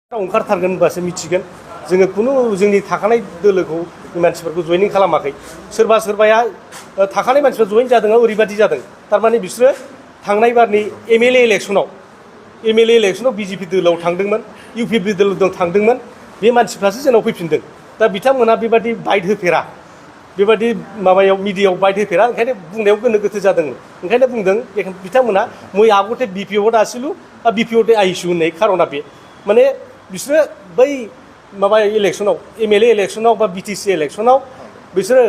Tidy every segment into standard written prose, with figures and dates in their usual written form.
ओंखारथारगोन होनबासो मिथिगोन जोङो खुनु जोंनि थाखानाय दोलोखौ मानसिफोरखौ जयनिं खालामाखै सोरबा सोरबाया थाखानाय मानसिफ्रा जयेन जादों ओरैबादि जादों थारमाने बिसोरो थांनाय बारनि एमएलए इलेक्सनाव बिजेपि दोलोआव थांदोंमोन इउपिपि दोलोआव थांदोंमोन बे मानसिफ्रासो जोंनाव फैफिनदों दा बिथांमोना बेबादि बाइट होफेरा बेबादि माबायाव मिडियायाव बाइट होफेरा ओंखायनो बुंनायाव गोनो गोथो जादोंमोन ओंखायनो बुंदों बिथांमोना मैं आगते बिपिओ आसिलु बिपिओ आइसु होननाय खारना बे माने बिसोरो बै माबा इलेक्शनाव एमएलए इलेक्शनाव बा बिटिसि इलेक्शनाव बिसोरो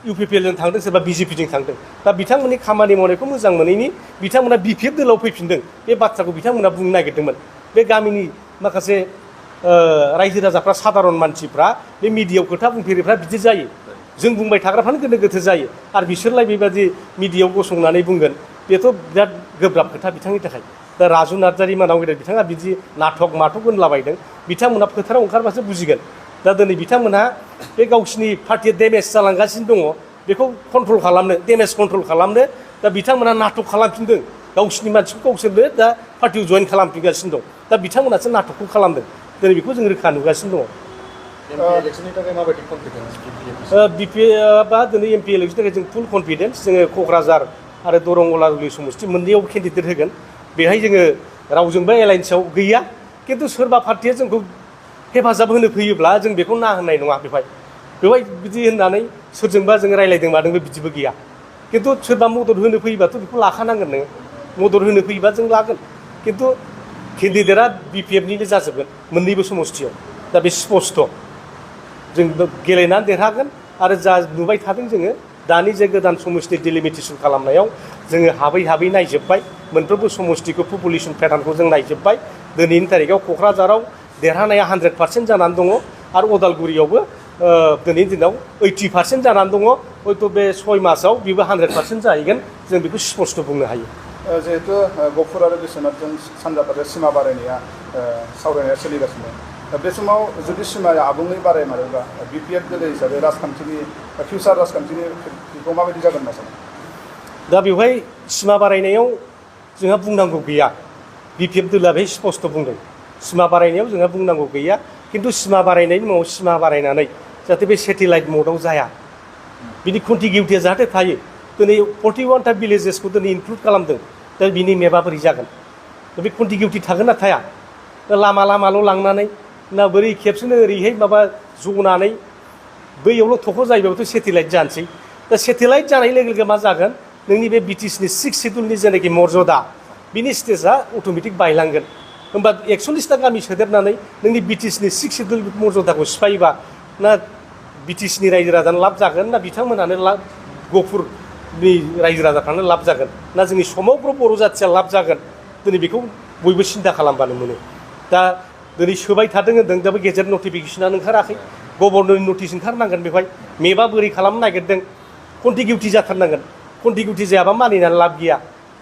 इउपिपिएलजों थांदों सोरबा बिजेपिजों थांदों दा बिथांमोननि खामानि मावनायखौ मोजां मोनैनि बिथांमोना बिपिएफ दोलोआव फैफिनदों बे बाथ्राखौ बिथांमोना बुंनो नागिरदोंमोन बे गामिनि माखासे रायजो राजाफ्रा साधारन मानसिफ्रा बे मिडियायाव खोथा बुंफेरिफ्रा बिदि जायो जों बुंबाय थाग्राफ्रानो गोनो गोथो जायो आरो बिसोरलाय बेबादि मिडियायाव गसंनानै बुंगोन बेथ' बिराद गोब्राब खोथा बिथांनि थाखाय दा राजु नार्जारि मानाव गेदेर बिथाङा बिदि नाटक माटक होनलाबायदों बिथांमोना फोथाराव ओंखारबासो बुजिगोन दा दिनै बिथांमोनहा बे गावसिनि पार्टिया डेमेज जालांगासिनो दङ बेखौ कन्ट्रल खालामनो डेमेज कन्ट्रल खालामनो दा बिथांमोना नाटक खालामफिनदों गावसिनि मानसिखौ गावसोरनो दा पार्टियाव जयेन खालामफिनगासिनो दं दा बिथांमोनासो नाटकखौ खालामदों दिनै बेखौ जों रोखा नुगासिनो दङ बिपिएफआ दिनै एमपि इलेक्शननि थाखाय जों फुल कनफिडेन्स जोङो क'क्राझार आरो दरं अलालुलि समस्ति मोननैयाव केन्डिडेट होगोन बेहाय जोङो रावजोंबो एलायन्सआव गैया किन्तु सोरबा पार्टिया जोंखौ हेफाजाब होनो फैयोब्ला जों बेखौ ना होननाय नङा बेवहाय बिदि होननानै सोरजोंबा जों रायलायदों मादोंबो बिदिबो गैया किन्तु सोरबा मदद होनो फैयोबाथ' बेखौ लाखानांगोन नोङो मदद होनो फैयोबा जों लागोन किन्तु केन्डिडेटआ बिपिएफनिनो जाजोबगोन मोननैबो समस्तियाव दा बे स्पस्ट जों गेलेनानै देरहागोन आरो जा नुबाय थादों जोङो दानि जे गोदान समस्ति डिलिमिटेसन खालामनायाव जोङो हाबै नायजोब्बाय मोनफ्रोमबो समस्तिखौ पपुलेसन पेटार्नखौ जों नायजोब्बाय दिनैनि तारिखाव क'क्राझाराव देरहानाया 100% जानानै दङ आरो उदालगुरियावबो दिनैनि दिनाव 80% जानानै दङ हयथ' बे 6 मासाव बेबो 100% जाहैगोन जों बेखौ स्पस्ट बुंनो हायो जिहेतु गफुर आरो बिश्वनाथजों सानजाफारिया सिमा बारायनाया सावरायनाया सोलिगासिनो बे समाव जुदि सिमाया आबुङै बारायमारोब्ला बिपिएफ दोलो हिसाबै राजखान्थिनि फिउचार राजखान्थिनि बेखौ माबायदि जागोन होनना सानो दा बेवहाय सिमा बारायनायाव जोंहा बुंनांगौ गैया बिपिएफ दोलोआ बे स्पस्ट बुंदों सिमा बारायनायाव जोंहा बुंनांगौ गैया किन्तु सिमा बारायनायनि उनाव सिमा बारायनानै जाहाथे बे सेटेलाइट मडआव जाया बिनि कन्टिगिउटिया जाहाथे थायो दिनै 41टा भिलेजेसखौ दिनै इनक्लुड खालामदों दा बिनि मेपआ बोरै जागोन दा बे कन्टिगिउटि थागोन ना थाया लामाल' लांनानै ना बोरै खेबसेनो ओरैहाय माबा जनानै बैयावल' थख' जायोबाबोथ' सेटेलाइट जानोसै दा सेटेलाइट जानाय लोगो लोगो मा जागोन नोंनि बे बिटिसिनि 6 सिडुलनि जेनाखि मर्यादा बिनि स्टेजआ अट'मेटिक बायलांगोन होमबा 41टा गामि सोदेरनानै नोंनि बिटिसिनि 6 सिडुल मर्यादाखौ सिफायोबा ना बिटिसिनि रायजो राजानो लाब जागोन ना बिथांमोनानो गफुरनि रायजो राजाफ्रानो लाब जागोन ना जोंनि समग्र बर' जाथिया लाब जागोन दिनै बेखौ बयबो सिन्था खालामबानो मोनो दा दिनै सोबाय थादों होनदों दाबो गेजेर नटिफिकेसनानो ओंखाराखै गभर्नरनि नटिस ओंखारनांगोन बेवहाय मेपआ बोरै खालामनो नागिरदों कन्टिगिउटि जाथारनांगोन कन्टिगिउटि जायाबा मानिनानै लाब गैया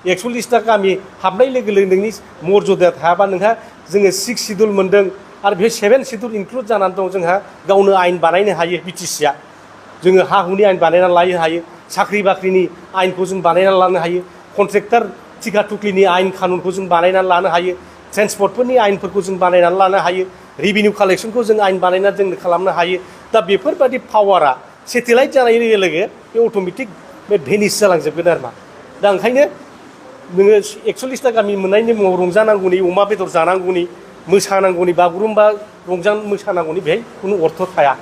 41टा गामि हाबनाय लोगो लोगो नोंनि मर्यादाया थायाबा नोंहा जोङो 6 सिडुल मोनदों आरो बे 7 सिडुल इनक्लुड जानानै दं जोंहा गावनो आयेन बानायनो हायो बिटिसिआ जोङो हा हुनि आयेन बानायनानै लानो हायो साख्रि बाख्रिनि आयेनखौ जों बानायनानै लानो हायो कन्ट्रेक्टर थिखा थुख्लिनि आयेन कानुनखौ जों बानायनानै लानो हायो ट्रेन्सपर्टफोरनि आयेनफोरखौ जों बानायनानै लानो हायो रेभिनिउ कालेक्सनखौ जों आयेन बानायनानै जों खालामनो हायो दा बेफोरबादि पावारा सेटेलाइट जानाय लोगो लोगो बे अट'मेटिक बे भेनिस जालांजोबगोन आरो मा दा ओंखायनो नोङो 41टा गामि मोननायनि मुङाव रंजानांगौनि अमा बेदर जानांगौनि मोसानांगौनि बागुरुम्बा मोसानांगौनि बेहाय खुनु अर्थ थाया